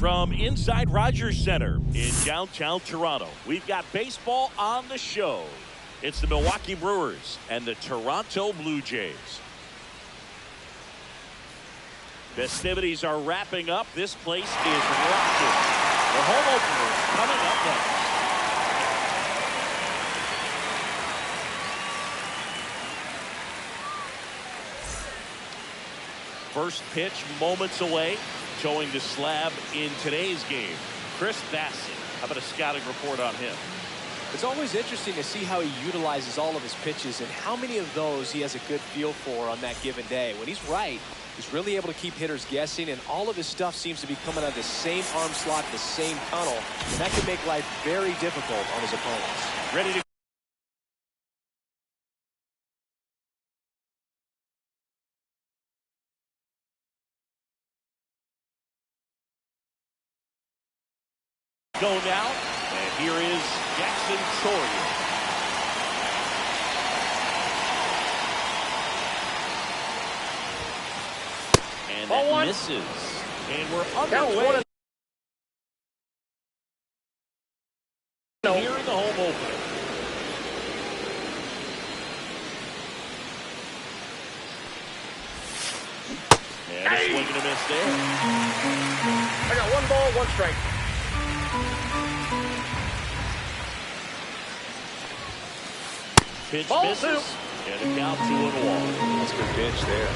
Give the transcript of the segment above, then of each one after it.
From inside Rogers Center in downtown Toronto, we've got baseball on the show. It's the Milwaukee Brewers and the Toronto Blue Jays. Festivities are wrapping up. This place is rocking. The home opener coming up next. First pitch moments away. Showing the slab in today's game. Chris Bassett. How about a scouting report on him? It's always interesting to see how he utilizes all of his pitches and how many of those he has a good feel for on that given day. When he's right, he's really able to keep hitters guessing, and all of his stuff seems to be coming out of the same arm slot, the same tunnel, and that can make life very difficult on his opponents. Ready to go now, and here is Jackson Chourio. And that misses. And we're underway here in the home opener. And a swing and a miss there. I got 1 ball, 1 strike. Pitch Ball misses, and a count 2-1. That's a good pitch there.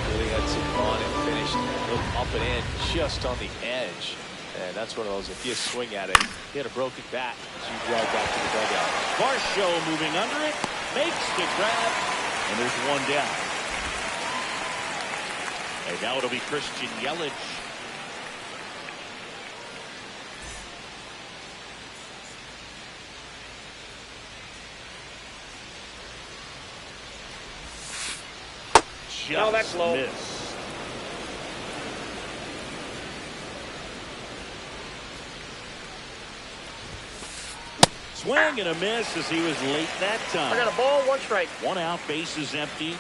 Really had some fun and finished a little up and in just on the edge. And that's one of those, if you swing at it, hit a broken bat, you drag back to the dugout. Varsho moving under it, makes the grab, and there's 1 down. And now it'll be Christian Yelich. No, that's low. Miss. Swing and a miss as he was late that time. I got a ball, 1 strike. 1 out, bases empty.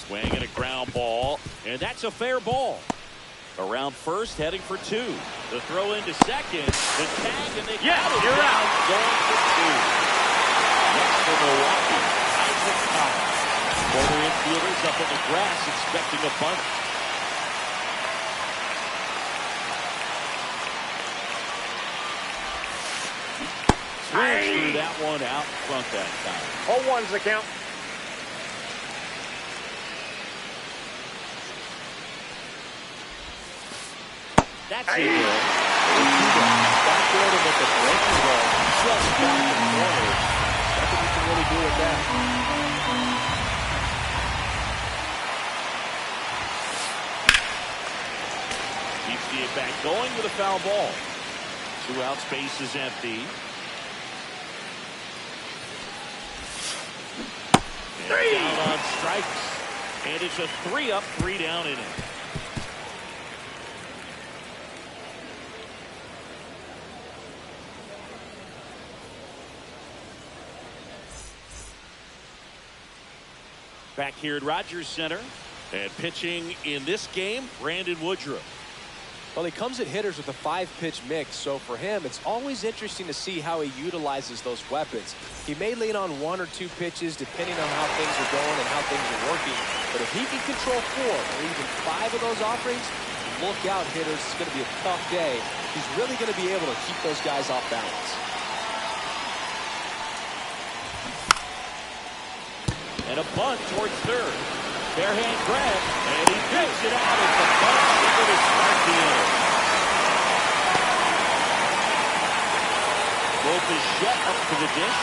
Swing and a ground ball, and that's a fair ball. Around first, heading for 2. The throw into second, the tag, and they got it. You're out. Going for 2. Next for Milwaukee, Isaac Kyle. Former infielders up in the grass expecting a bunt. Threw that one out front that time. 0-1's the count. That's it. Back there to make a breaking ball just back in the corner. Nothing you can really do with that. Keeps the at bat going with a foul ball. 2 outs, base is empty. And down on strikes. And it's a 3-up, 3-down inning. Back here at Rogers Center, and pitching in this game, Brandon Woodruff. Well, he comes at hitters with a 5-pitch mix, so for him, it's always interesting to see how he utilizes those weapons. He may lean on 1 or 2 pitches depending on how things are going and how things are working, but if he can control 4 or even 5 of those offerings, look out, hitters. It's going to be a tough day. He's really going to be able to keep those guys off balance. And a bunt towards third. Bare hand grab, and he picks it out as the bunt single to start the inning. Wolf is shut up to the dish.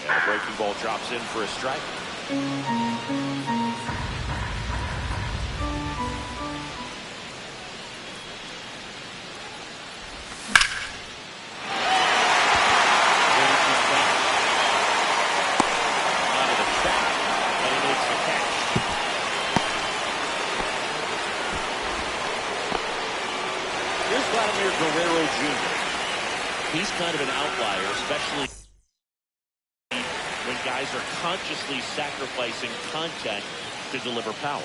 And a breaking ball drops in for a strike. Jr. He's kind of an outlier, especially when guys are consciously sacrificing contact to deliver power.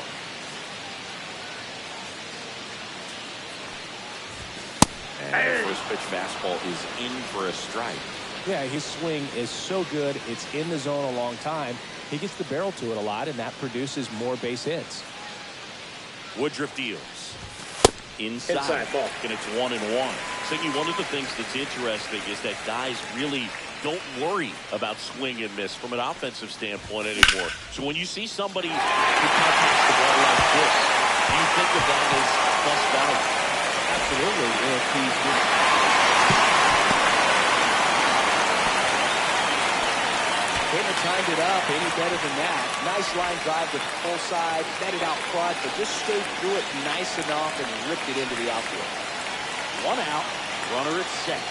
And the first pitch fastball is in for a strike. Yeah, his swing is so good. It's in the zone a long time. He gets the barrel to it a lot, and that produces more base hits. Woodruff deals. Inside ball. and it's 1-1. Siggy, one of the things that's interesting is that guys really don't worry about swing and miss from an offensive standpoint anymore. So when you see somebody who contacts the ball like this, you think of that as plus value. Absolutely. If he's couldn't have timed it up any better than that. Nice line drive to the full side, met it out front, but just stayed through it nice enough and ripped it into the outfield. 1 out, runner at second.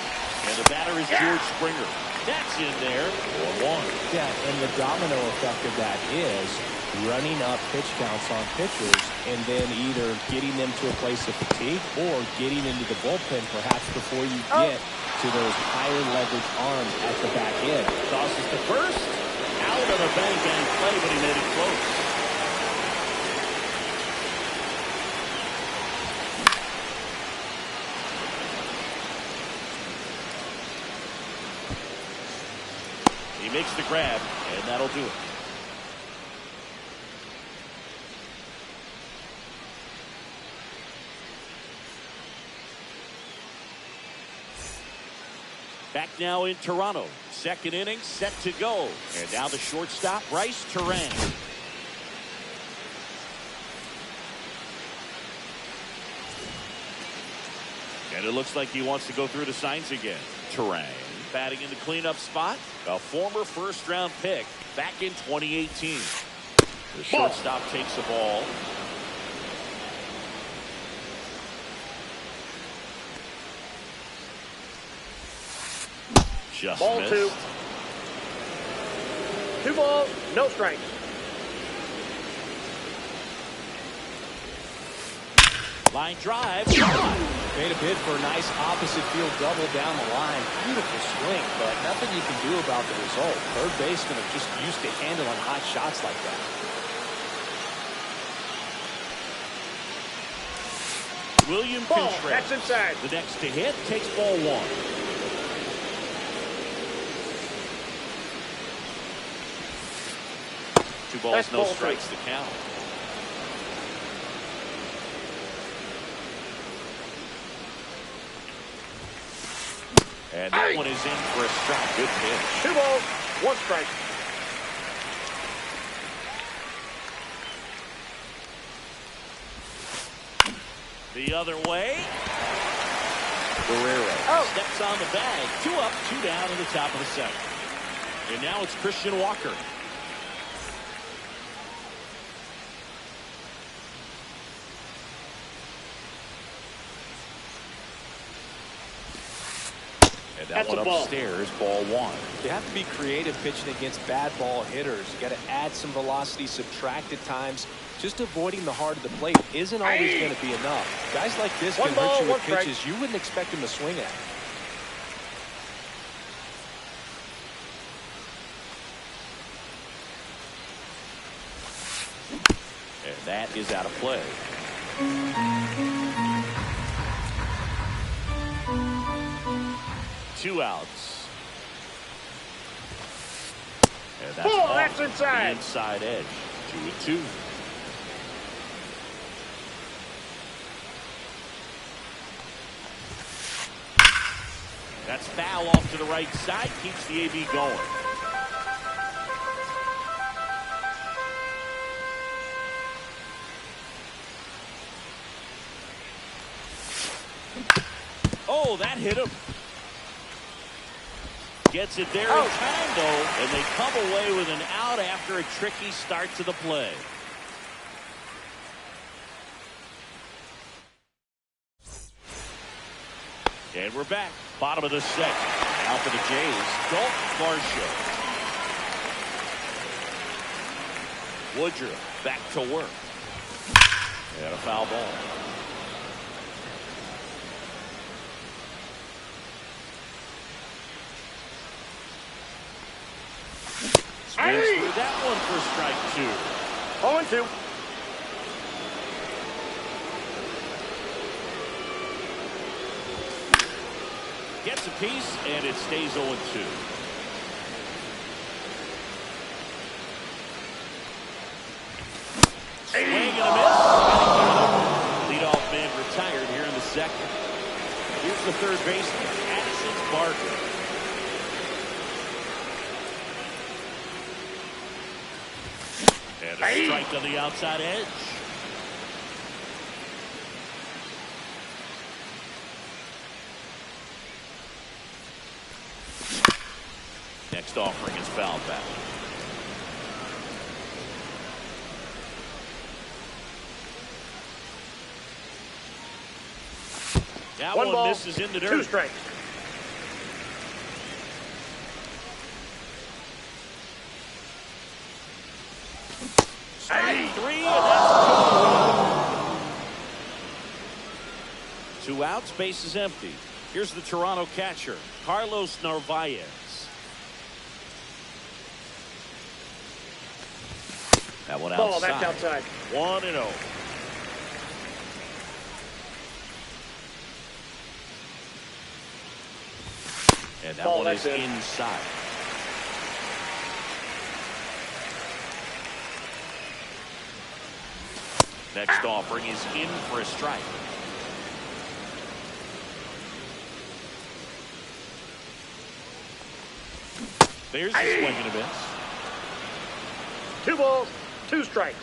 And the batter is George Springer. That's in there, 4-1. Yeah, and the domino effect of that is running up pitch counts on pitchers and then either getting them to a place of fatigue or getting into the bullpen perhaps before you get to those higher leverage arms at the back end. Tosses to first. Out on a bang play, but he made it close. He makes the grab, and that'll do it. Back now in Toronto. Second inning set to go. And now the shortstop, Bryce Terang. And it looks like he wants to go through the signs again. Terang batting in the cleanup spot. A former first-round pick back in 2018. The shortstop takes the ball. Just ball missed. 2. 2 balls, no strikes. Line drive. Made a bid for a nice opposite field double down the line. Beautiful swing, but nothing you can do about the result. Third basemen are just used to handling hot shots like that. William Ball, Contreras. that's inside. The next to hit takes ball 1. Two balls, That's no ball strikes 3. to count. And that one is in for a strike. Good pitch. 2 balls, 1 strike. The other way. Guerrero steps on the bag. 2 up, 2 down in the top of the 7th. And now it's Christian Walker. And that That's one a ball. upstairs, ball 1. You have to be creative pitching against bad ball hitters. You got to add some velocity, subtract at times. Just avoiding the heart of the plate isn't always going to be enough. Guys like this can hurt you with pitches you wouldn't expect him to swing at. And that is out of play. Two outs. And that's Ball, that's inside. The inside edge. 2-2. That's foul off to the right side. Keeps the AB going. Oh, that hit him. Gets it there in time, though, and they come away with an out after a tricky start to the play. And we're back. Bottom of the 2nd. Now for the Jays, Dalton Varsho. Woodruff back to work. And a foul ball. Moves through that one for strike 2. 0-2. Gets a piece, and it stays 0-2. Swing and a miss. Leadoff man retired here in the second. Here's the third baseman, Addison Barker. And a strike on the outside edge. Next offering is fouled back. That one ball, misses in the dirt. 2 strikes. Strike 3, and that's 2. 2 outs, base is empty. Here's the Toronto catcher, Carlos Narvaez. That one outside. Ball, that's outside. 1-0. And that Ball, one is that's in. inside. Next offering is in for a strike. There's the swing and a miss. 2 balls, 2 strikes.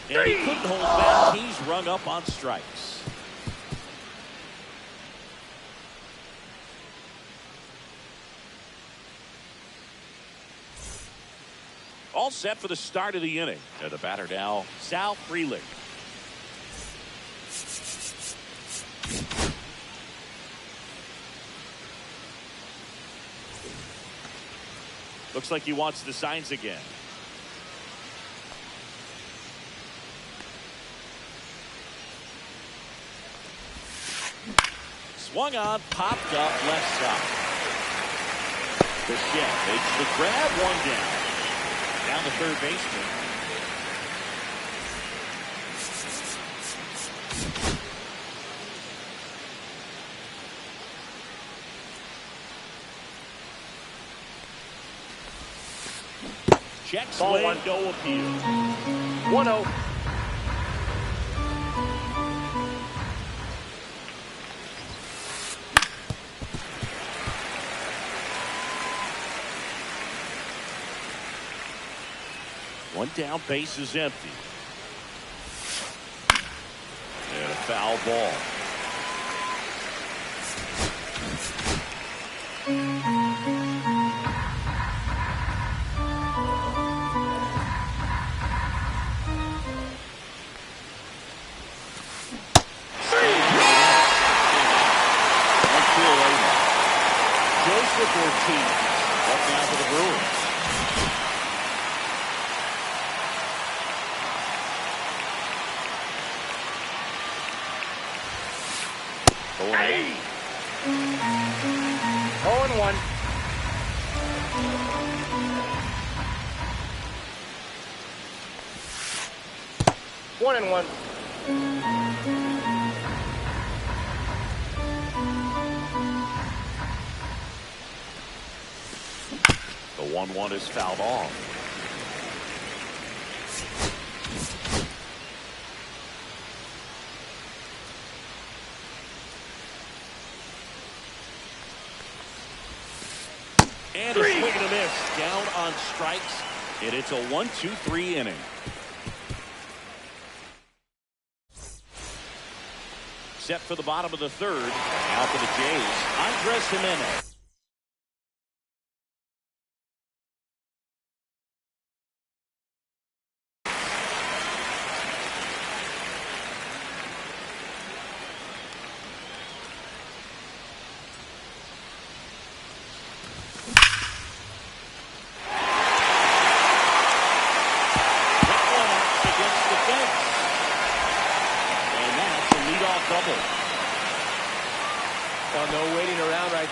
And he couldn't hold back. He's rung up on strikes. All set for the start of the inning. And the batter now, Sal Frelick. Looks like he wants the signs again. Swung on, popped up left side. Bichette makes the grab, one down. Down the third baseman. Check Ball swing, one. no appeal. 1-0. One down, base is empty. And a foul ball. Joseph Ortiz up now for the Brewers. Hey. 0-1. One and one. The 1-1 is fouled off. And a swing and a miss. Down on strikes. And it's a 1-2-3 inning. Set for the bottom of the third. Now for the Jays, Andres Jimenez.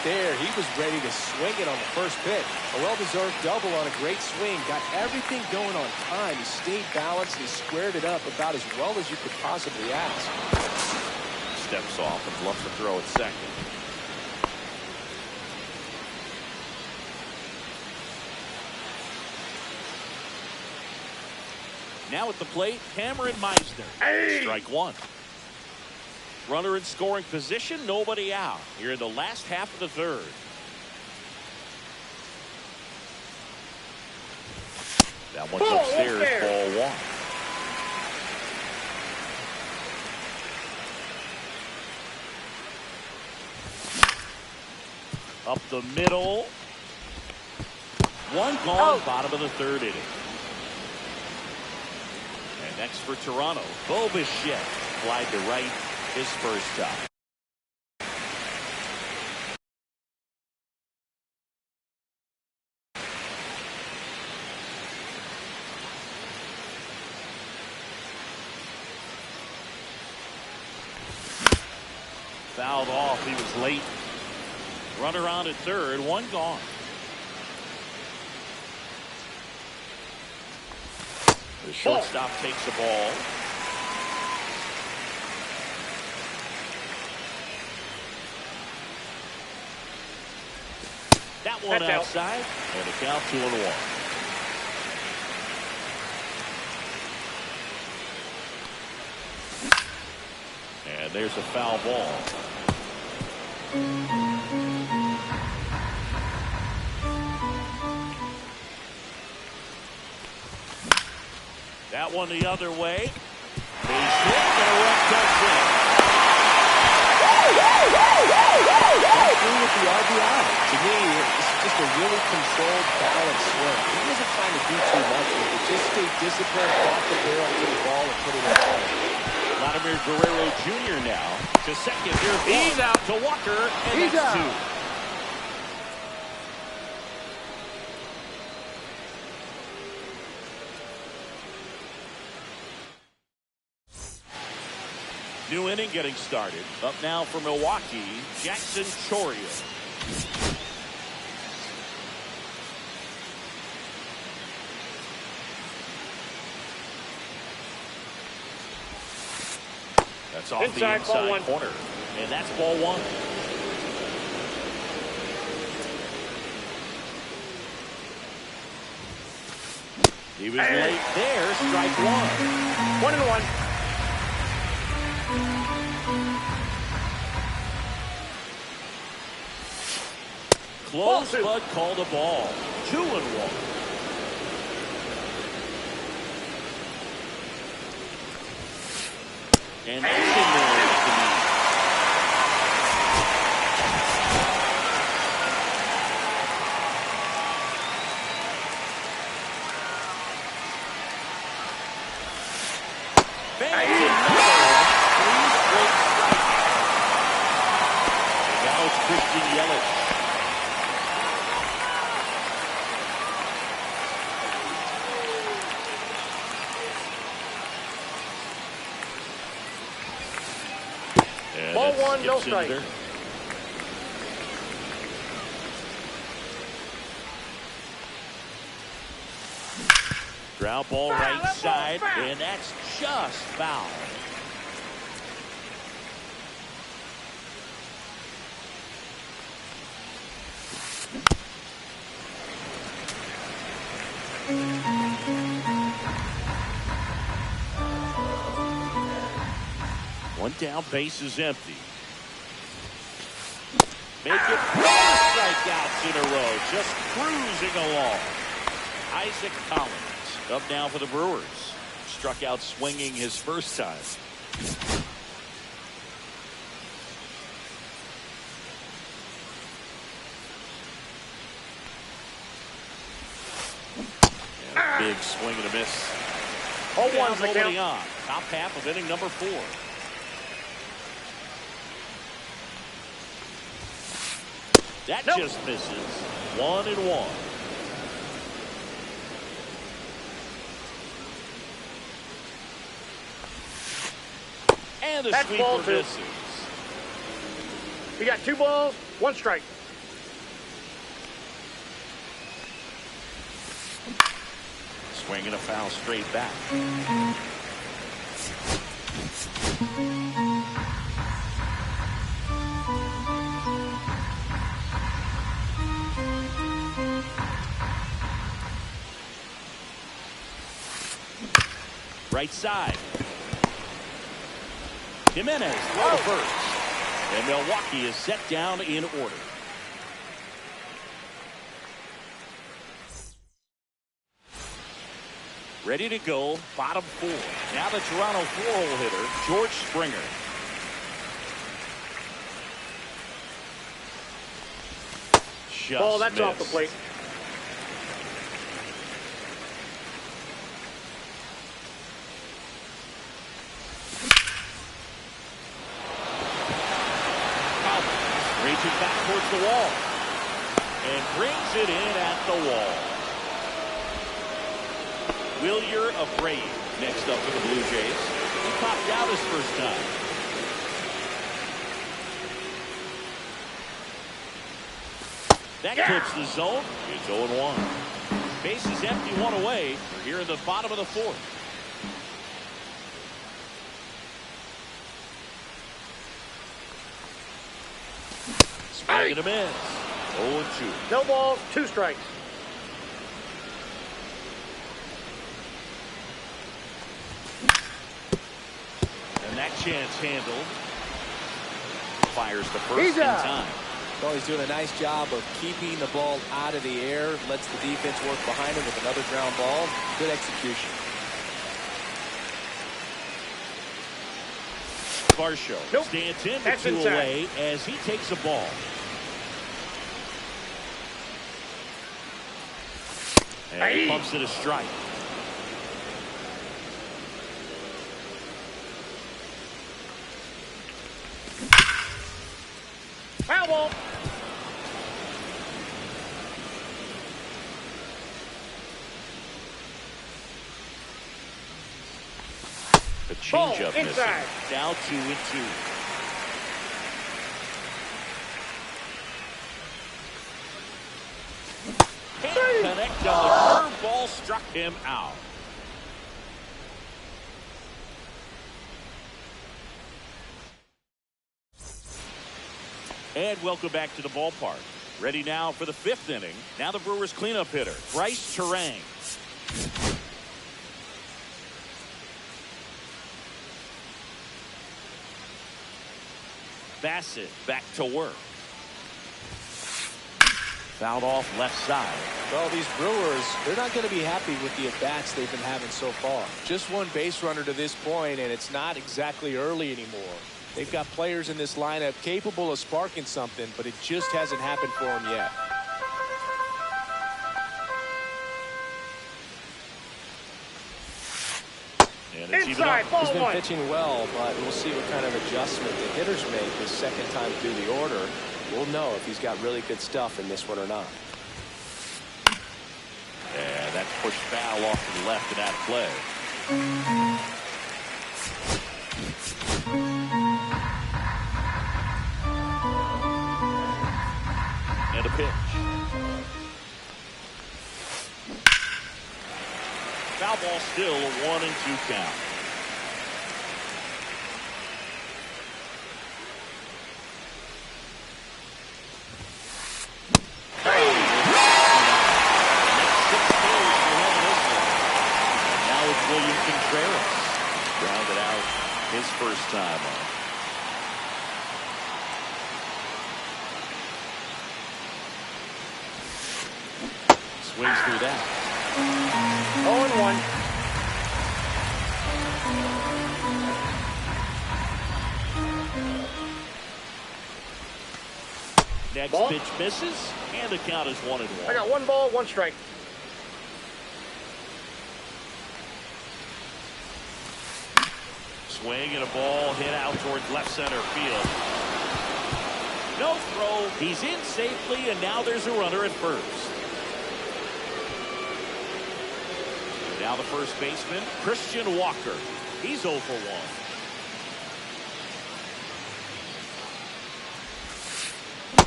there, he was ready to swing it on the first pitch. A well-deserved double on a great swing. Got everything going on time. He stayed balanced and he squared it up about as well as you could possibly ask. Steps off and bluffs the throw at second. Now at the plate, Cameron Meisner. Hey! Strike one. Runner in scoring position, nobody out. Here in the last half of the third. That one's upstairs, ball one. Up the middle. One gone, bottom of the third inning. And next for Toronto, Bo Bichette. Flied to right his first time. Fouled off. He was late. Runner on at third. One gone. The shortstop takes the ball. That one outside. And a count 2-1. And there's a foul ball. That one the other way. Base hit and a run comes in. Through with the RBI. To me, it's just a really controlled, balanced swing. He wasn't trying to do too much with it. Just stay disciplined, off the barrel to the ball, and put it in play. Vladimir Guerrero Jr. now to second. He's out to Walker, and He's that's out. two. New inning getting started. Up now for Milwaukee, Jackson Chourio. That's off the inside corner. And that's ball one. He was late there. Strike one. 1-1. Close, but called a ball. 2-1. And that's in there at the knee. Bangs another 3 straight strikes. And now it's Christian Yelich. Ball one, no strike. Ground ball right side, and that's just foul. One down, base is empty. Make it 4 strikeouts in a row, just cruising along. Isaac Collins up now for the Brewers. Struck out swinging his first time. And a big swing and a miss. 0-1's the Nobody count. on. Top half of inning number 4. That just misses. 1-1. And the That's ball sweeper two. misses. We got 2 balls, 1 strike. Swing and a foul straight back. Right side. Jimenez throw to first. And Milwaukee is set down in order. Ready to go, bottom four. Now the Toronto four-hole hitter, George Springer. Just ball, that's missed. off the plate. Reaches back towards the wall. And brings it in at the wall. Wilyer Abreu next up for the Blue Jays. He popped out his first time. That clips the zone. It's 0-1. Base is empty, one away. We're here in the bottom of the fourth. Swing and a miss. 0-2. No balls, 2 strikes. And that chance handled. Fires the first in time. Well, he's doing a nice job of keeping the ball out of the air. Lets the defense work behind him with another ground ball. Good execution. Varsho stands in That's 2 inside. away as he takes a ball. And he pumps it a strike. Foul ball. The changeup missing. Inside. Now 2-2. Can't connect on the curveball, struck him out. And welcome back to the ballpark. Ready now for the 5th inning. Now the Brewers cleanup hitter, Bryce Terang. Bassett back to work. Fouled off left side. Well, these Brewers, they're not going to be happy with the at-bats they've been having so far. Just one base runner to this point, and it's not exactly early anymore. They've got players in this lineup capable of sparking something, but it just hasn't happened for them yet. And it's Inside, even ball He's been 1. pitching well, but we'll see what kind of adjustment the hitters make his second time through the order. We'll know if he's got really good stuff in this one or not. And that's pushed foul off to the left and out of play. And a pitch. Foul ball still a 1-2 count. William Contreras grounded out his first time on. Swings through that. 0-1. Next Ball. pitch misses, and the count is 1-1. I got 1 ball, 1 strike. Swing and a ball hit out towards left center field. No throw. He's in safely, and now there's a runner at first. Now the first baseman, Christian Walker. He's 0 for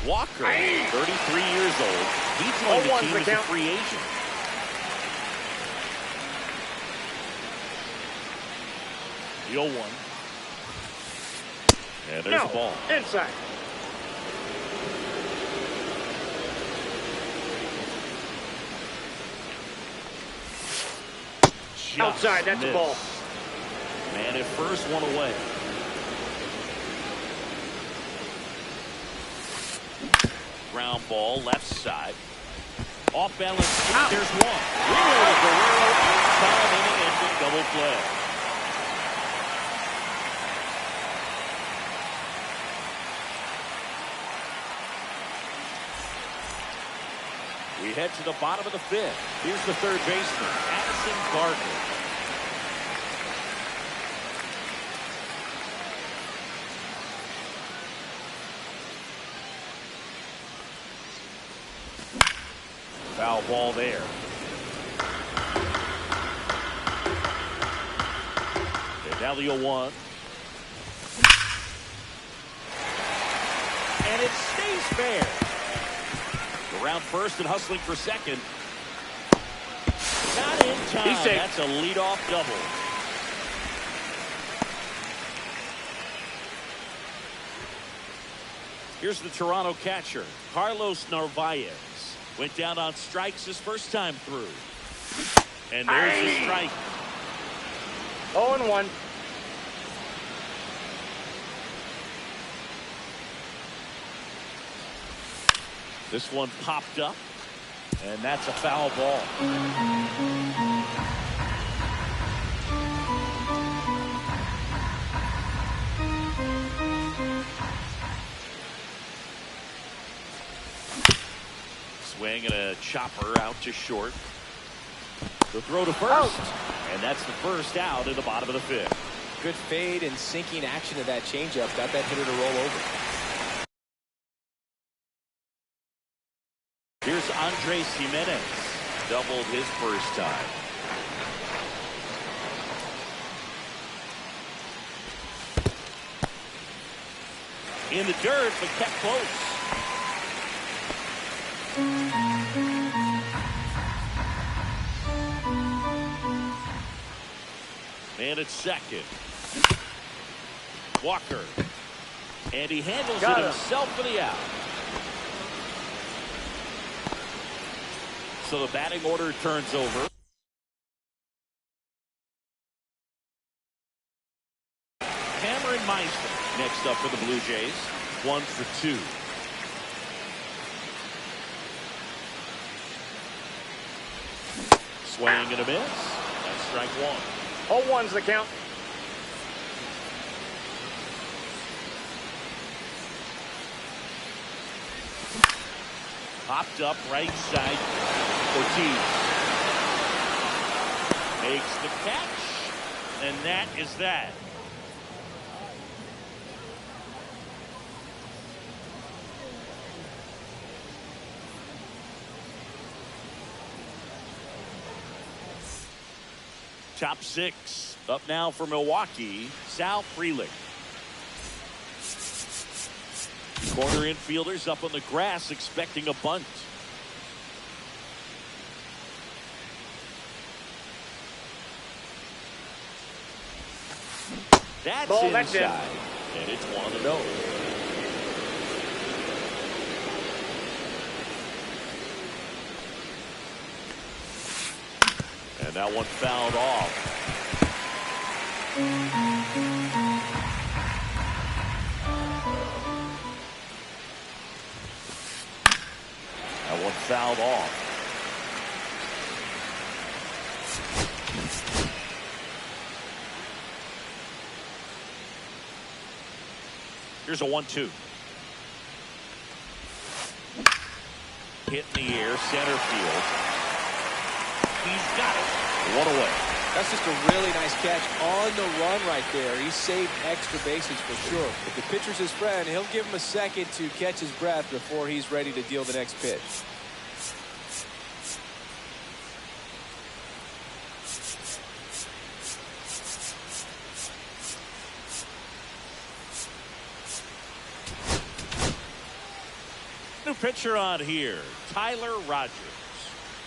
1. Walker, 33 years old. He joined the team as a free agent. The 0-1. And there's the ball. Inside. Just Outside, that's a ball. Man at first, one away. Ground ball, left side. Off balance. There's one. Really, Guerrero inside, inning-ending double play. We head to the bottom of the fifth. Here's the third baseman, Addison Gardner. Foul ball there. And now the 0-1. And it stays fair. Around first and hustling for second. Not in time. He's safe. That's a leadoff double. Here's the Toronto catcher, Carlos Narvaez. Went down on strikes his first time through. And there's the strike. 0-1. This one popped up, and that's a foul ball. Swing and a chopper out to short. The throw to first, and that's the first out in the bottom of the fifth. Good fade and sinking action of that changeup. Got that hitter to roll over. Here's Andres Jimenez. Doubled his first time. In the dirt, but kept close. Man at second. Walker. And he handles it himself for the out. So the batting order turns over. Cameron Meister next up for the Blue Jays. 1 for 2. Swing and a miss. That's strike one. 0-1's the count. Popped up right side. Ortiz makes the catch, and that is that. Top six. Up now for Milwaukee, Sal Frelick. Corner infielders up on the grass expecting a bunt. That's Ball, that's inside. And it's 1-0. And that one fouled off. That one fouled off. Here's a 1-2. Hit in the air, center field. He's got it. One away. That's just a really nice catch on the run right there. He saved extra bases for sure. If the pitcher's his friend, he'll give him a second to catch his breath before he's ready to deal the next pitch. New pitcher on here, Tyler Rogers.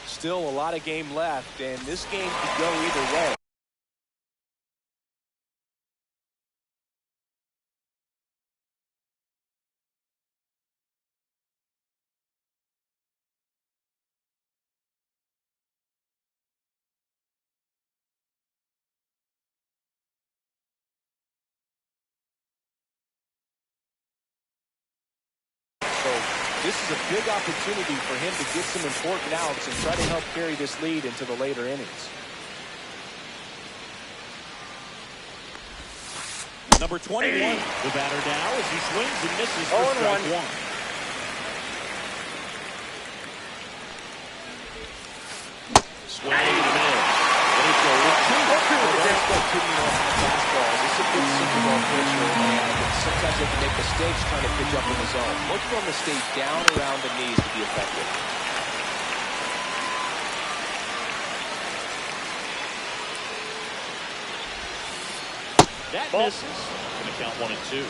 Still a lot of game left, and this game could go either way. This is a big opportunity for him to get some important outs and try to help carry this lead into the later innings. Number 21, the batter now as he swings and misses for strike one. Swing and a miss. Fastballs. It's a good single ball pitcher, and sometimes they can make mistakes trying to pitch up in the zone. Look for him to stay down around the knees to be effective. That misses. Going to count 1 and 2.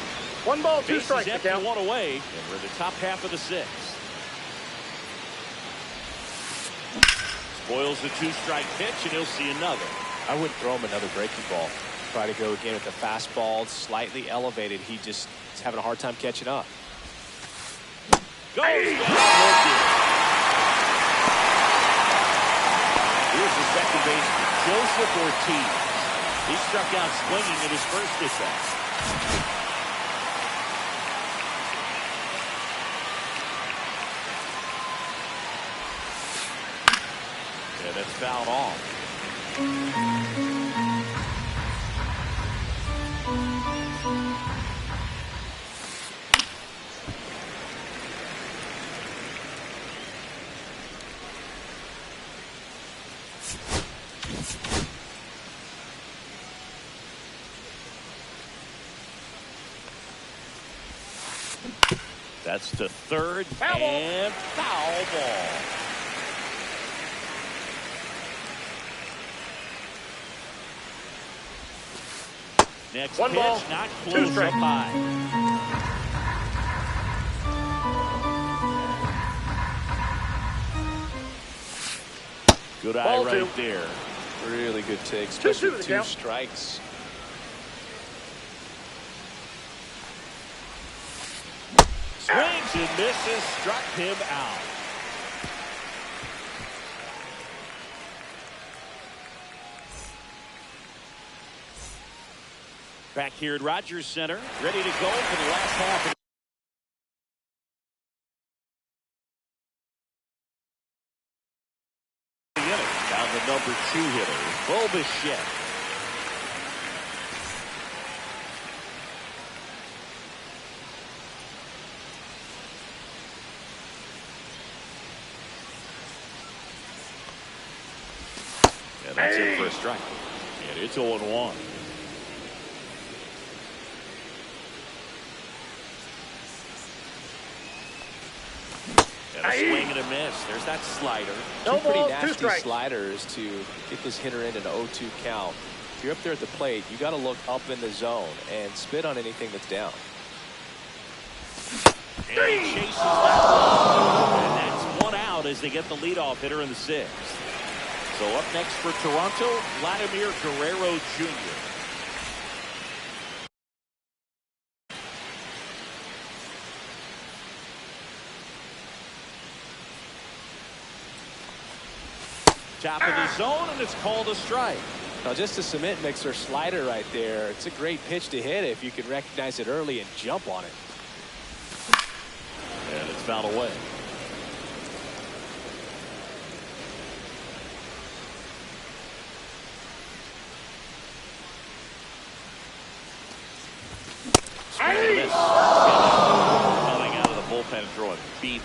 1 ball, 2 strikes. Empty, 1 away, and we're in the top half of the 6th. Spoils the 2-strike pitch, and he'll see another. I wouldn't throw him another breaking ball. Try to go again with the fastball, slightly elevated. He just is having a hard time catching up. Goes down. Here's the second baseman, Joseph Ortiz. He struck out swinging at his first at-bat. Yeah, that's fouled off. That's to third and foul ball. Next 1 pitch, ball, not 2 close up strikes. high. Good eye Ball right 2. there. Really good take, especially 2-2 with the count. 2 strikes. Swings and misses, struck him out. Back here at Rogers Center, ready to go for the last half. Down the number 2 hitter, Bo Bichette. Yeah, that's it for a strike. And it's 0-1. And a swing and a miss. There's that slider. No Two pretty balls, 2 nasty strikes. sliders to get this hitter into an 0-2 count. If you're up there at the plate, you got to look up in the zone and spit on anything that's down. And he chases that one. And that's 1 out as they get the leadoff hitter in the 6th. So up next for Toronto, Vladimir Guerrero Jr. Top of the zone, and it's called a strike. Now, just a cement mixer slider right there. It's a great pitch to hit if you can recognize it early and jump on it. And it's fouled away. Swing and a miss. Coming out of the bullpen, throwing beat.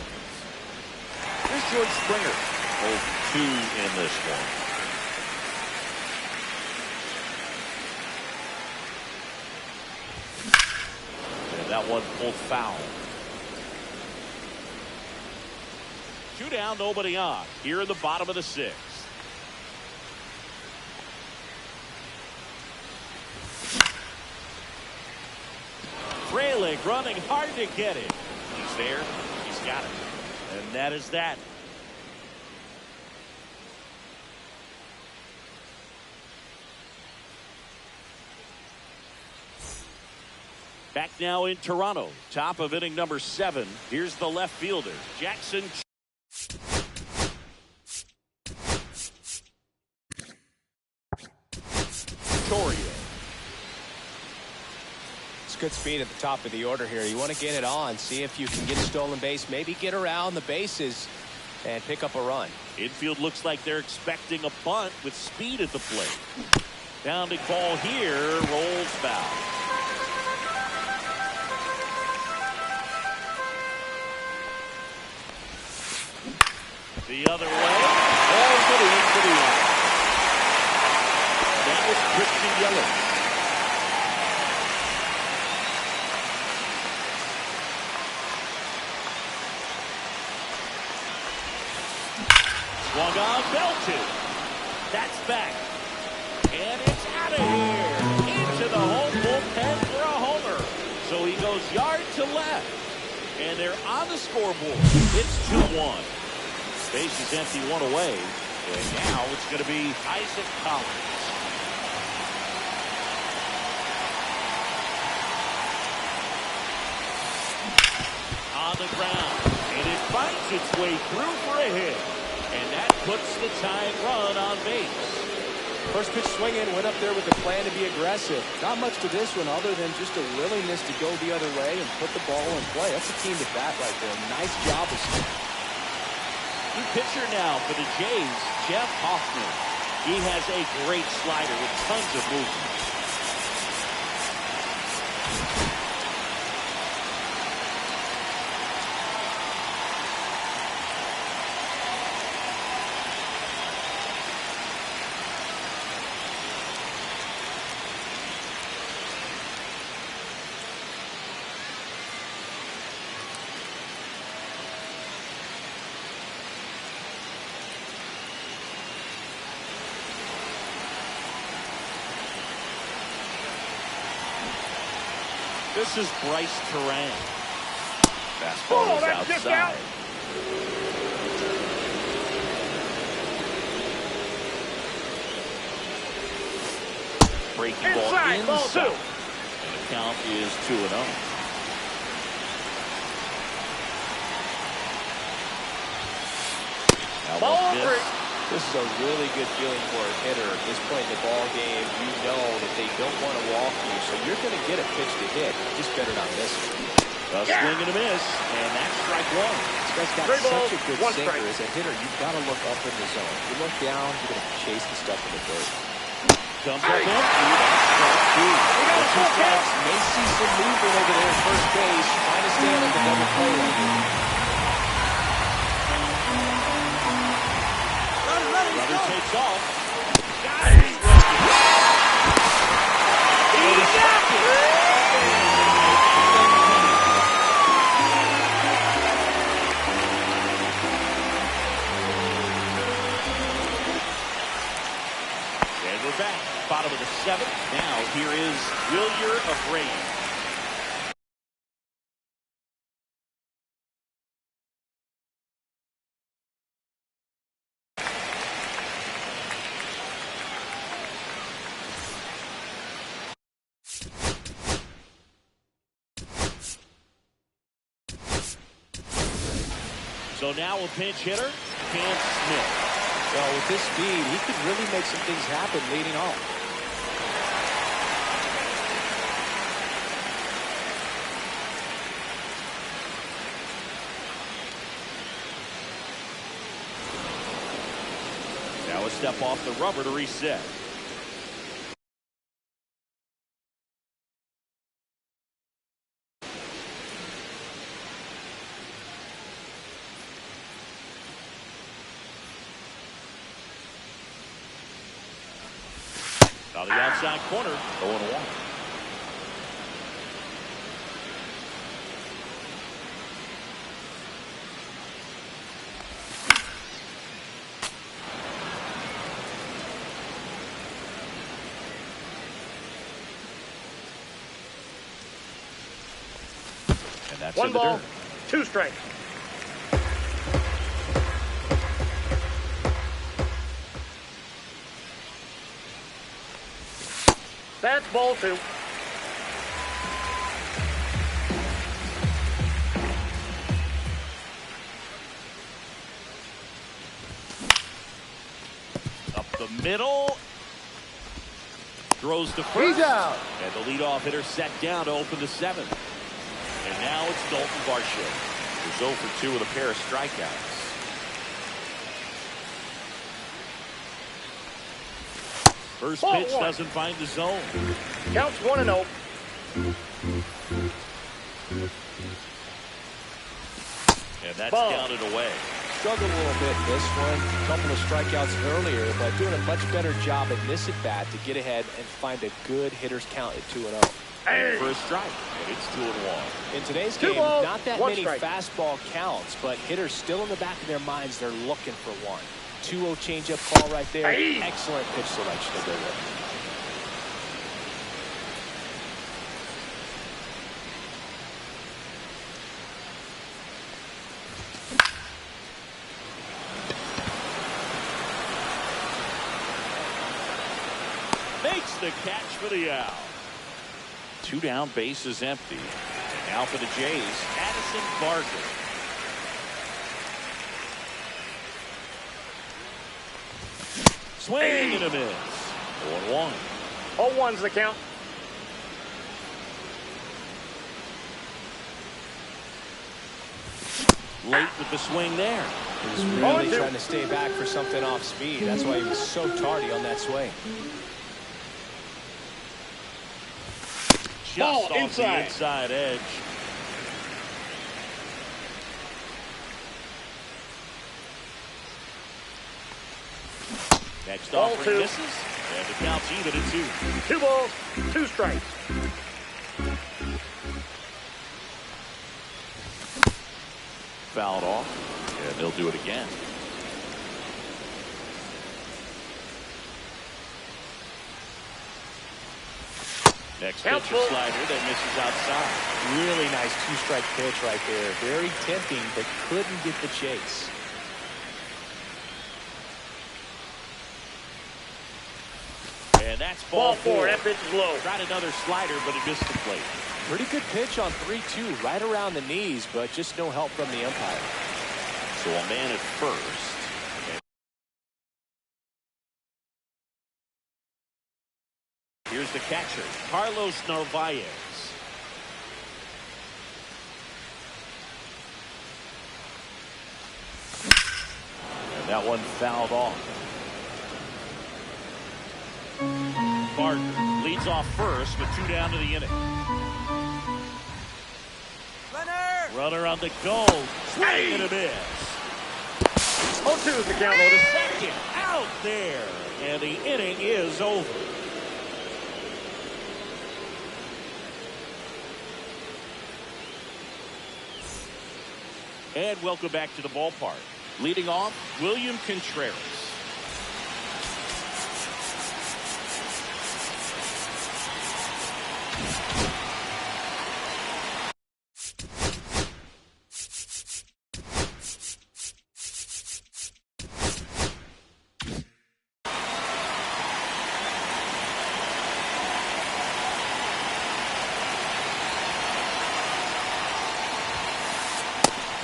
Here's George Springer. 0-2 in this one. And that one pulled foul. 2 down, nobody on. Here in the bottom of the 6th. Frelick running hard to get it. He's there. He's got it. And that is that. Back now in Toronto, top of inning number 7. Here's the left fielder, Jackson. good speed at the top of the order here. You want to get it on, see if you can get a stolen base, maybe get around the bases and pick up a run. Infield looks like they're expecting a bunt with speed at the plate. Bounding ball here, rolls foul. The other way. All good in for the out. That was Christian Yelich. Swung on, belted. That's back. And it's out of here. Into the home bullpen for a homer. So he goes yard to left. And they're on the scoreboard. It's 2-1. Base is empty, one away. And now it's going to be Isaac Collins. On the ground. And it finds its way through for a hit. And that puts the tying run on base. First pitch swinging, went up there with a plan to be aggressive. Not much to this one other than just a willingness to go the other way and put the ball in play. That's a team to bat right there. Nice job of New pitcher now for the Jays, Jeff Hoffman. He has a great slider with tons of movement. This is Bryce Terang. Fastball is outside. Breaking ball inside. And the count is 2-0. Now ball miss. three. This is a really good feeling for a hitter at this point in the ball game. You know that they don't want to walk you, so you're going to get a pitch to hit. You just better not miss it. A swing and a miss, and that's strike one. This guy's got such a good sinker. As a hitter, you've got to look up in the zone. If you look down, you're going to chase the stuff in the dirt. Comes up empty. That's strike two. The two strikes may see some movement over there at first base. Trying to stay on the double play right here. Runner takes off. Got it. He got it. And we're back. Bottom of the seventh. Now here is Wilyer Abreu. So now a pinch hitter, Cam Smith. Well, with this speed, he could really make some things happen leading off. Now a step off the rubber to reset. Now the outside corner, 0-1. And that's one in the ball, dirt. 2 strikes. That's ball 2. Up the middle. Throws to first. He's out. And the leadoff hitter set down to open the seventh. And now it's Dalton Varsho, who's 0 for 2 with a pair of strikeouts. First pitch doesn't find the zone. Counts 1-0. And that's down and away. Struggled a little bit in this one. A couple of strikeouts earlier, but doing a much better job in this at-bat to get ahead and find a good hitter's count at 2-0. For a strike, and it's 2-1. In today's Two game, balls, not that one many strike. fastball counts, but hitters still in the back of their minds, they're looking for one. 2-0 changeup call right there. Hey. Excellent pitch selection to go with. Makes the catch for the out. 2 down, base is empty. And now for the Jays, Addison Barker. Swing and a miss. 1-1. 0-1's the count. Late with the swing there. He was really 0-2. trying to stay back for something off speed. That's why he was so tardy on that swing. Just Ball off the inside. inside edge. Next Ball offering 2. misses. And the count's even at 2. 2 balls, 2 strikes. Fouled off. And they'll do it again. Next pitch, a Count full. slider that misses outside. Really nice 2-strike pitch right there. Very tempting, but couldn't get the chase. And that's Ball ball 4. That pitch is low. Tried another slider, but it missed the plate. Pretty good pitch on 3-2, right around the knees, but just no help from the umpire. So a man at first. Here's the catcher, Carlos Narvaez. And that one fouled off. Barker leads off first with 2 down to the inning. Runner on the goal. Swing and a miss. 0-2's the count. Go to second. Out there. And the inning is over. And welcome back to the ballpark. Leading off, William Contreras.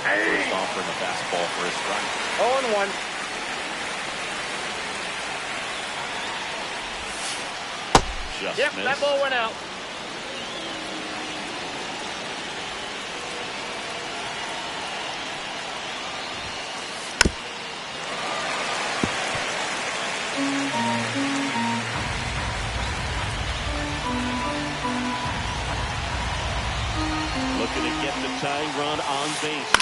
First offering a fastball for a strike. 0-1. Just Yep, missed. that ball went out. Looking to get the tying run on base.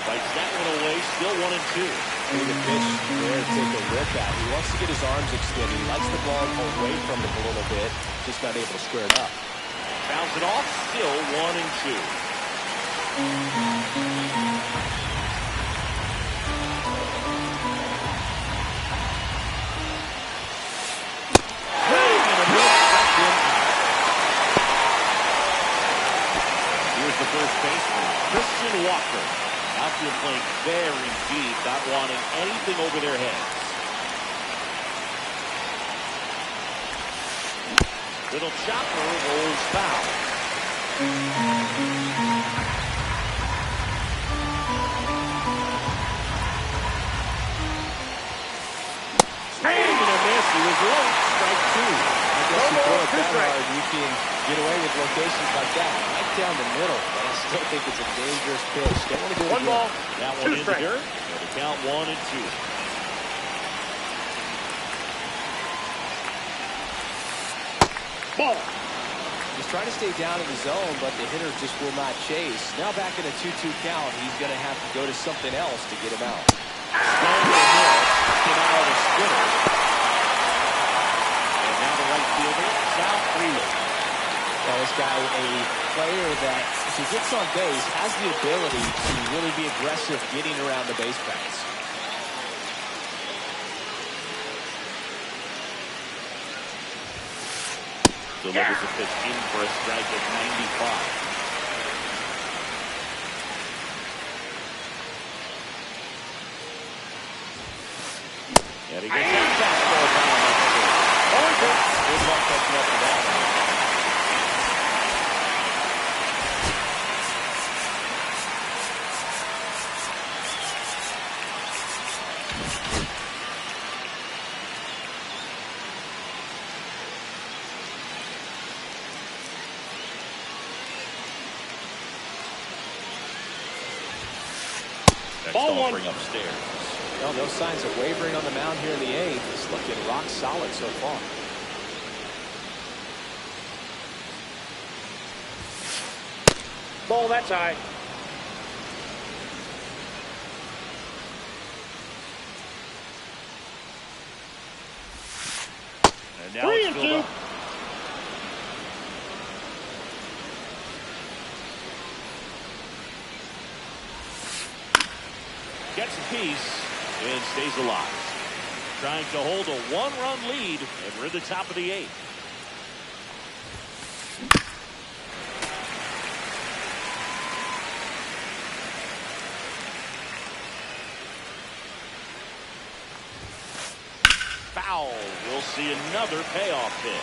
Fights that one away, still 1-2. Pretty good pitch there to take a look at. He wants to get his arms extended. He likes the ball away from him a little bit, just not able to square it up. Bounce it off, still 1-2. Here's the first baseman, Christian Walker. Outfield playing very deep, not wanting anything over their heads. Little chopper rolls foul. Swing and a miss. He was late. Strike 2. I guess you throw it that hard, you can get away with locations like that. Right down the middle, but I still think it's a dangerous pitch. Don't want to do it One ball, that one in the dirt, and the count 1-2. Ball. He's trying to stay down in the zone, but the hitter just will not chase. Now back in a 2-2 count, he's going to have to go to something else to get him out. Get out of the spinner. And now the right fielder, Sal Freeland. Well, this guy, a player that, if he gets on base, has the ability to really be aggressive getting around the base paths. Delivers a pitch in for a strike at 95. And he gets that fastball down. Good luck catching up to that. Ball one. Bring upstairs. Well, no signs of wavering on the mound here in the eighth. It's looking rock solid so far. Ball, that's high. And now it's filled up. Gets a piece and stays alive. Trying to hold a one-run lead, and we're at the top of the eighth. Foul. We'll see another payoff pitch.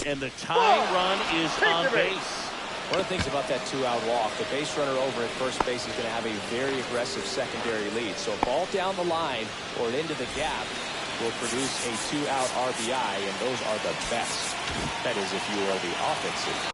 And the tying run is on base. One of the things about that two-out walk, the base runner over at first base is going to have a very aggressive secondary lead. So a ball down the line or into the gap will produce a two-out RBI, and those are the best. That is if you are the offensive.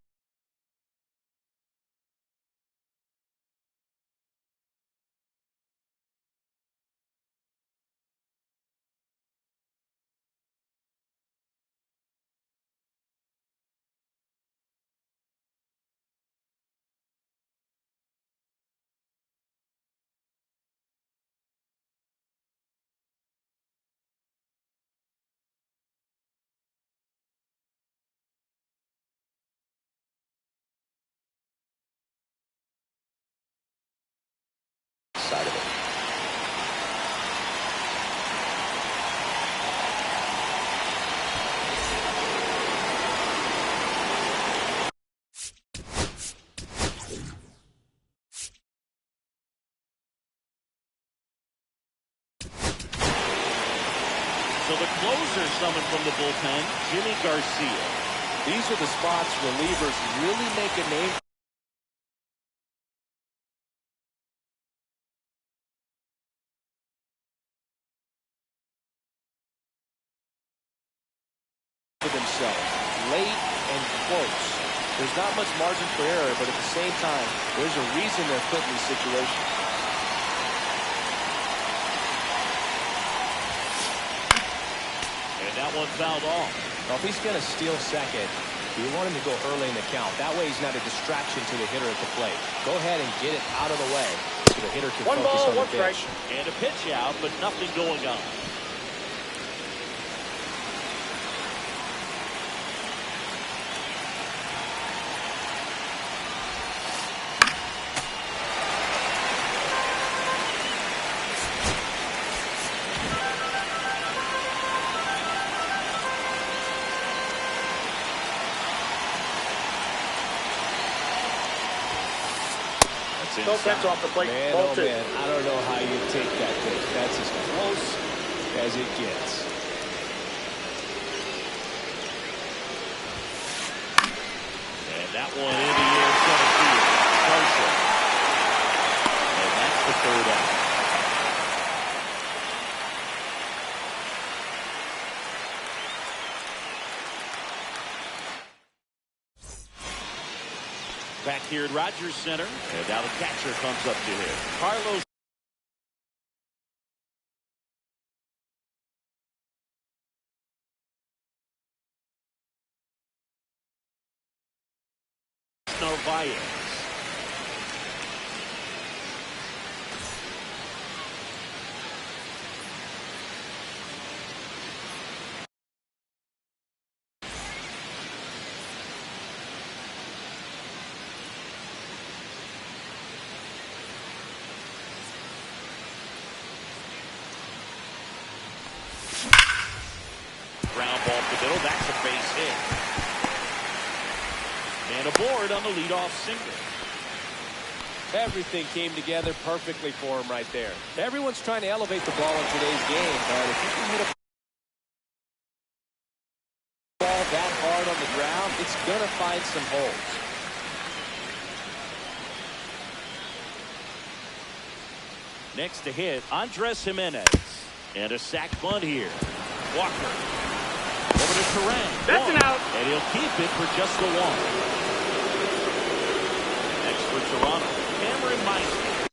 Side of it. So the closer summoned from the bullpen, Jimmy Garcia. These are the spots relievers really make a name for themselves. Late and close. There's not much margin for error, but at the same time, there's a reason they're put in these situations. And that one fouled off. Well, if he's going to steal second, you want him to go early in the count. That way he's not a distraction to the hitter at the plate. Go ahead and get it out of the way so the hitter can focus on the pitch. And a pitch out, but nothing going on. No catch off the plate. Man, Ball oh two. man, I don't know how you take that pitch. That's as close as it gets. And that one in the air, center field. Partial. And that's the back here at Rogers Center. And now the catcher comes up to hit. Carlos. Narvaez. Ground ball to the middle. That's a base hit. And aboard on the leadoff single. Everything came together perfectly for him right there. Everyone's trying to elevate the ball in today's game, but if you can hit a ball that hard on the ground, it's going to find some holes. Next to hit, Andres Jimenez. And a sac bunt here. Walker. Over to Turan. That's an out. And he'll keep it for just the one. Next for Toronto, Cameron Meister.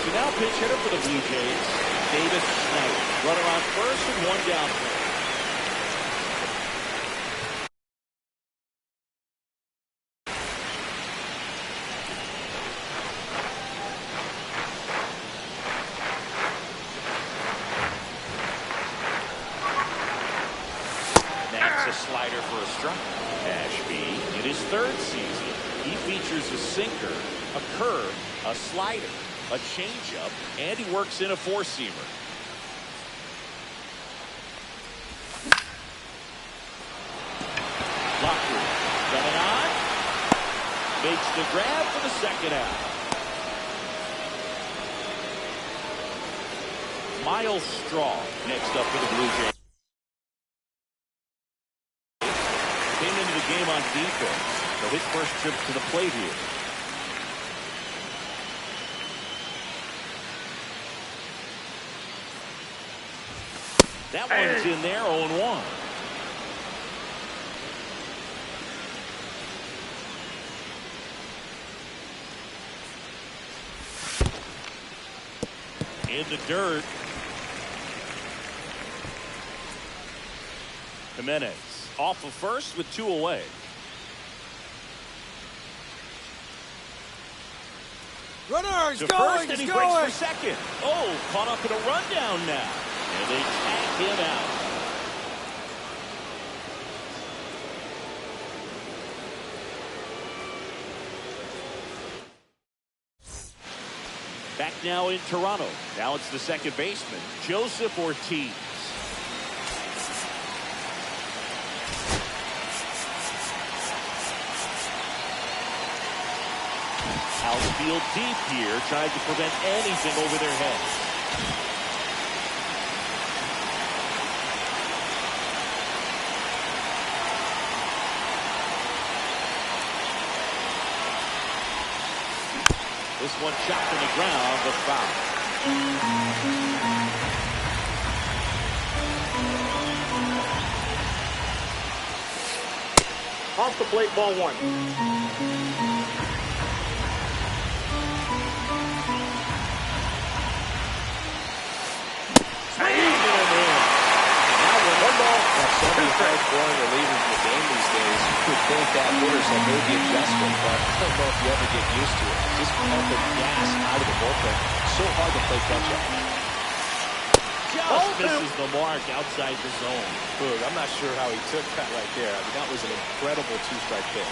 So now pitch hitter for the Blue Jays, Davis Schneider. Runner on first and one down. Slider for a strike. Ashby, in his third season, he features a sinker, a curve, a slider, a changeup, and he works in a four-seamer. Lockwood coming on. Makes the grab for the second out. Miles Straw next up for the Blue Jays. Came into the game on defense, so his first trip to the plate here. That one's in there, 0-1. In the dirt. Jimenez. Off of first with two away. Runner, to first, and he breaks for second. Oh, caught up in a rundown now. And they tag him out. Back now in Toronto. Now it's the second baseman, Joseph Ortiz. Outfield deep here, trying to prevent anything over their heads. This one chopped in the ground, but foul. Off the plate, ball one. Scoring relievers in the game these days, you could think that hitters have made the adjustment, but I don't know if you ever get used to it. Just pumping gas out of the bullpen. So hard to play catch up. Just misses the mark outside the zone. Boog, I'm not sure how he took that right there. I mean, that was an incredible two-strike pitch.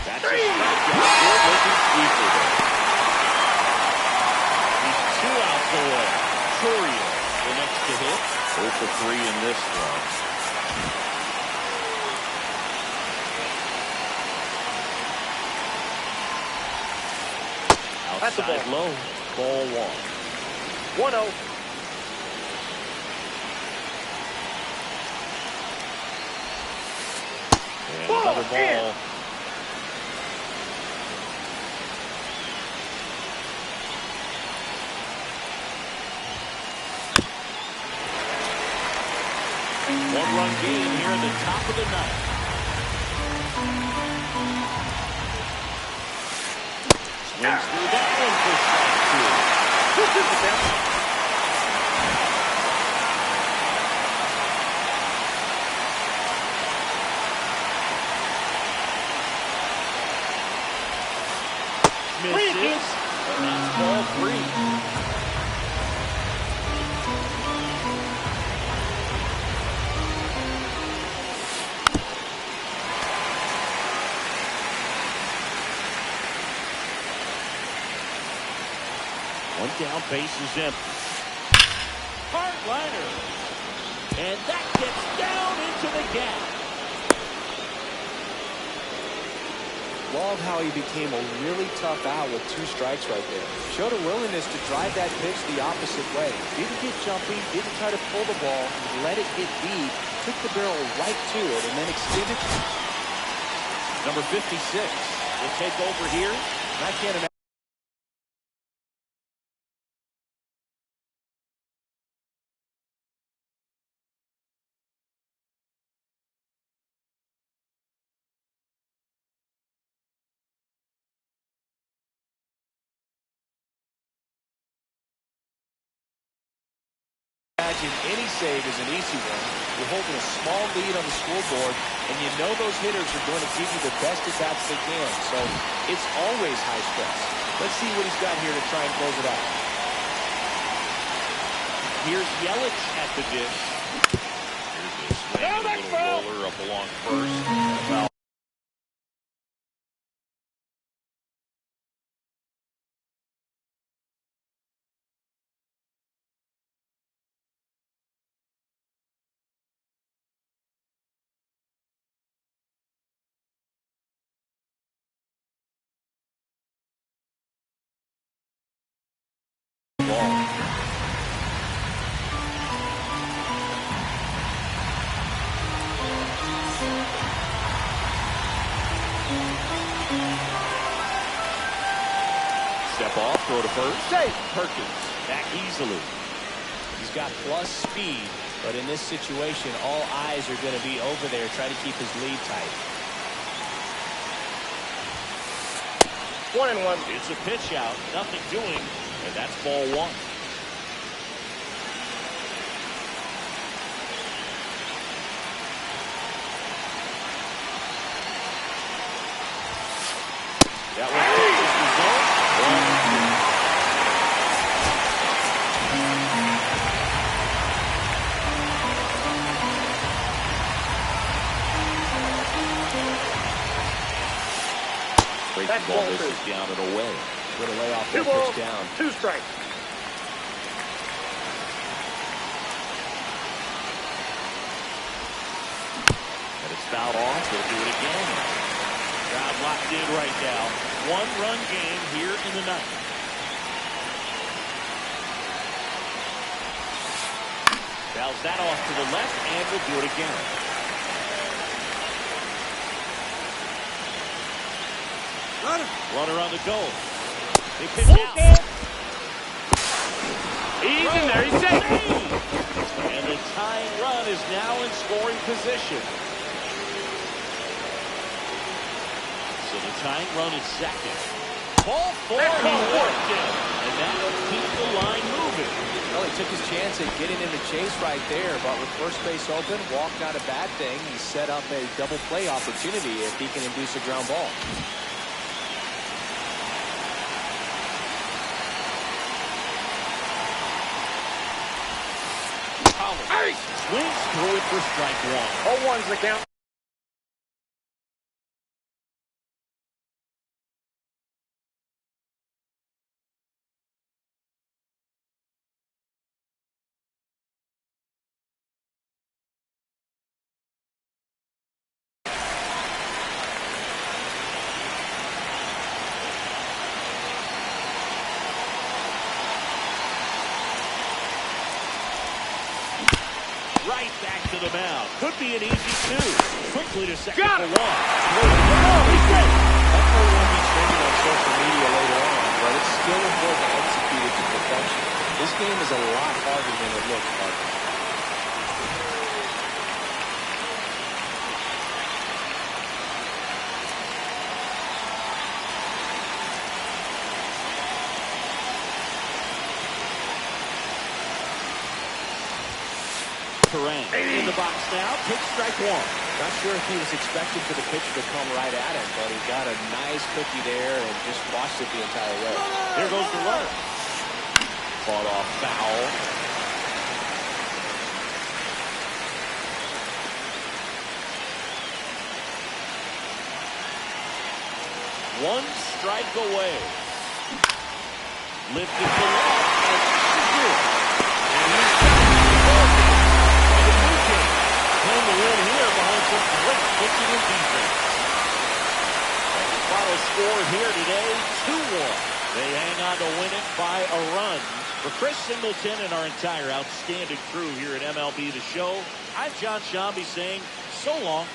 That's a strikeout. Good looking sweeper there. He's two outs away. Churio, the next to hit. 0 for 3 in this one. Outside low, ball one. 1-0. And another ball. One-run game here in the top of the ninth. Swings through that one for strike 2. Misses, and that's ball 3. One down, base is empty. Hard liner. And that gets down into the gap. Love how he became a really tough out with 2 strikes right there. Showed a willingness to drive that pitch the opposite way. Didn't get jumpy, didn't try to pull the ball, let it get deep, took the barrel right to it, and then extended. Number 56 will take over here. And I can't imagine. Imagine any save is an easy one. You're holding a small lead on the scoreboard, and you know those hitters are going to give you the best at-bats they can. So it's always high stress. Let's see what he's got here to try and close it out. Here's Yelich at the dish. Here's a swing, a little roller up along first. Foul. Step off, throw to first. Safe. Perkins back easily. He's got plus speed, but in this situation, all eyes are going to be over there trying to keep his lead tight. 1-1. It's a pitch out, nothing doing, and that's ball 1. That one catches the zone. 1-2. Breaking ball misses down and away. Going to lay off 2 that balls, pitch down. 2 strikes. And it's fouled off. They'll do it again. Crowd locked in right now. 1-run game here in the ninth. Fouls that off to the left, and we'll do it again. Runner on the goal. They pitch out. He's in there. He's safe. And the tying run is now in scoring position. So the tying run is second. Ball 4, he worked it. And that'll keep the line moving. Well, he took his chance at getting in the chase right there, but with first base open, walked out a bad thing. He set up a double play opportunity if he can induce a ground ball. Swings through it for strike 1. 0-1's the count. Right back to the mound. Could be an easy 2. Quickly to second Got for it. 1. That play won't be trending on social media later on, but it's still important to execute it to perfection. This game is a lot harder than it looks, Parker. Turan in the box now. Takes strike one. Not sure if he was expecting for the pitcher to come right at him, but he got a nice cookie there and just watched it the entire way. Here goes the runner. Fought off foul. One strike away. Lifted to left. And he's playing the win here behind some great pitching and defense. And the final score here today, 2-1. They hang on to win it by a run. For Chris Singleton and our entire outstanding crew here at MLB The Show, I'm John Shambi saying so long.